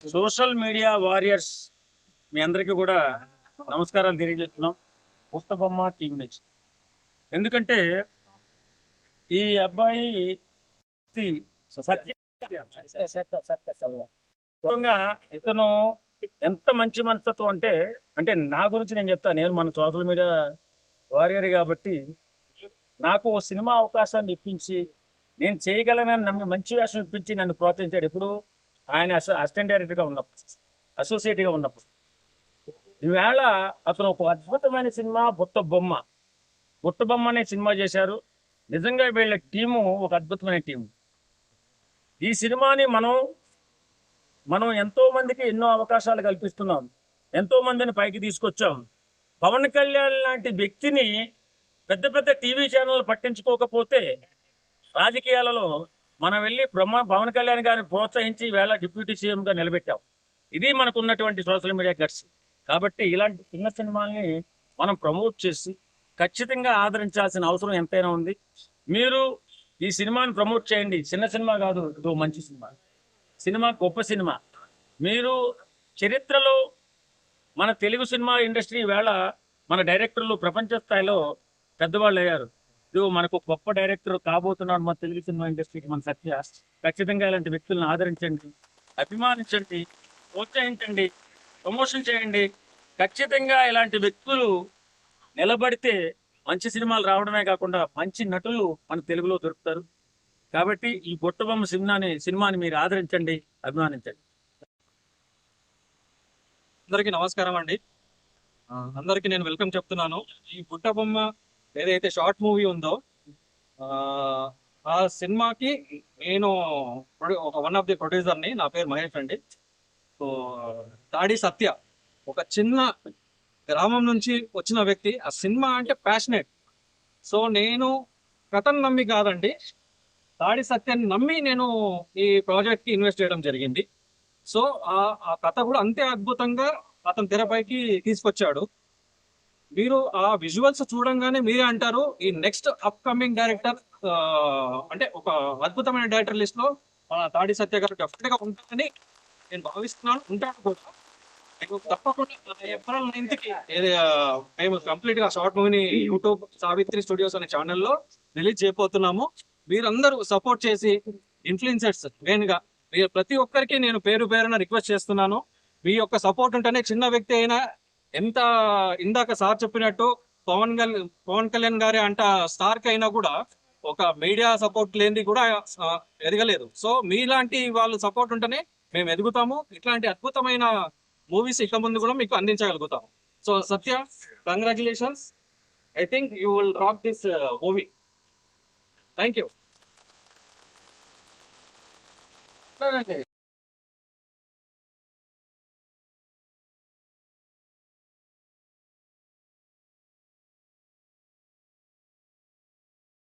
Social media warriors మీ అందరికీ కూడా నమస్కారాలు తెలియజేస్తున్నాం. పుస్తబొమ్మ టీం నుంచి. ఎందుకంటే ఈ అబ్బాయి సత్య ఇతను ఎంత మంచి మనస్తత్వం అంటే అంటే నా గురించి నేను చెప్తాను. నేను మన సోషల్ మీడియా వారియర్ కాబట్టి నాకు ఓ సినిమా అవకాశాన్ని ఇప్పించి నేను చేయగలనని నమ్మి మంచి వేషం ఇప్పించి నన్ను ప్రోత్సహించాడు. ఎప్పుడు ఆయన అసిస్టెంట్ డైరెక్టర్గా ఉన్నప్పుడు, అసోసియేట్గా ఉన్నప్పుడు. ఈవేళ అతను ఒక అద్భుతమైన సినిమా బుట్టబొమ్మ అనే సినిమా చేశారు. నిజంగా వీళ్ళ టీము ఒక అద్భుతమైన టీము. ఈ సినిమాని మనం ఎంతో మందికి ఎన్నో అవకాశాలు కల్పిస్తున్నాం, ఎంతో మందిని పైకి తీసుకొచ్చాం. పవన్ కళ్యాణ్ లాంటి వ్యక్తిని పెద్ద పెద్ద టీవీ ఛానల్ పట్టించుకోకపోతే రాజకీయాలలో మనం వెళ్ళి పవన్ కళ్యాణ్ గారిని ప్రోత్సహించి వేళ డిప్యూటీ సీఎంగా నిలబెట్టాం. ఇది మనకు ఉన్నటువంటి సోషల్ మీడియా గట్స్. కాబట్టి ఇలాంటి చిన్న సినిమాల్ని మనం ప్రమోట్ చేసి ఖచ్చితంగా ఆదరించాల్సిన అవసరం ఎంతైనా ఉంది. మీరు ఈ సినిమాని ప్రమోట్ చేయండి. చిన్న సినిమా కాదు, ఇది మంచి సినిమా, గొప్ప సినిమా. మీరు చరిత్రలో మన తెలుగు సినిమా ఇండస్ట్రీ వేళ మన డైరెక్టర్లు ప్రపంచ స్థాయిలో పెద్దవాళ్ళు అయ్యారు. ఇది మనకు గొప్ప డైరెక్టర్ కాబోతున్నాడు మన తెలుగు సినిమా ఇండస్ట్రీకి మన సత్య. ఖచ్చితంగా ఇలాంటి వ్యక్తులను ఆదరించండి, అభిమానించండి, ప్రోత్సహించండి, ప్రమోషన్ చేయండి. ఖచ్చితంగా ఇలాంటి వ్యక్తులు నిలబడితే మంచి సినిమాలు రావడమే కాకుండా మంచి నటులు మన తెలుగులో దొరుకుతారు. కాబట్టి ఈ బుట్టబొమ్మ సినిమాని మీరు ఆదరించండి, అభిమానించండి. అందరికీ నమస్కారం అండి. అందరికీ నేను వెల్కమ్ చెప్తున్నాను. ఈ బుట్టబొమ్మ ఏదైతే షార్ట్ మూవీ ఉందో ఆ సినిమాకి నేను వన్ ఆఫ్ ది ప్రొడ్యూసర్ని. నా పేరు మహేష్ అండి. సో తాడి సత్య ఒక చిన్న గ్రామం నుంచి వచ్చిన వ్యక్తి. ఆ సినిమా అంటే ప్యాషనేట్. సో నేను కథను నమ్మి కాదండి, తాడి సత్యాన్ని నమ్మి నేను ఈ ప్రాజెక్ట్కి ఇన్వెస్ట్ చేయడం జరిగింది. సో ఆ కథ కూడా అంతే అద్భుతంగా అతను తెరపైకి తీసుకొచ్చాడు. మీరు ఆ విజువల్స్ చూడంగానే మీరే అంటారు ఈ నెక్స్ట్ అప్కమింగ్ డైరెక్టర్ అంటే ఒక అద్భుతమైన డైరెక్టర్ లిస్ట్ లో మన తాడి సత్య గారు డెఫినెట్ గా ఉంటారని నేను భావిస్తున్నాను. ఉంటాడు కూడా. తప్పకుండా ఏప్రిల్ 9th మేము కంప్లీట్ గా షార్ట్ మూవీని యూట్యూబ్ సావిత్రి స్టూడియోస్ అనే ఛానల్లో రిలీజ్ చేయబోతున్నాము. మీరందరూ సపోర్ట్ చేసి ఇన్ఫ్లుయెన్సర్స్ మెయిన్ గా మీరు ప్రతి ఒక్కరికి నేను పేరు పేరున రిక్వెస్ట్ చేస్తున్నాను. మీ యొక్క సపోర్ట్ ఉంటేనే చిన్న వ్యక్తి అయినా ఎంత ఇందాక సార్ చెప్పినట్టు పవన్ కళ్యాణ్ గారి అంట స్టార్ కి అయినా కూడా ఒక మీడియా సపోర్ట్ లేనిది కూడా ఎదగలేదు. సో మీలాంటి వాళ్ళు సపోర్ట్ ఉంటేనే మేము ఎదుగుతాము. ఇట్లాంటి అద్భుతమైన మూవీస్ ఇక ముందు కూడా మీకు అందించగలుగుతాము. So Satya, congratulations. I think you will rock this movie. Thank you.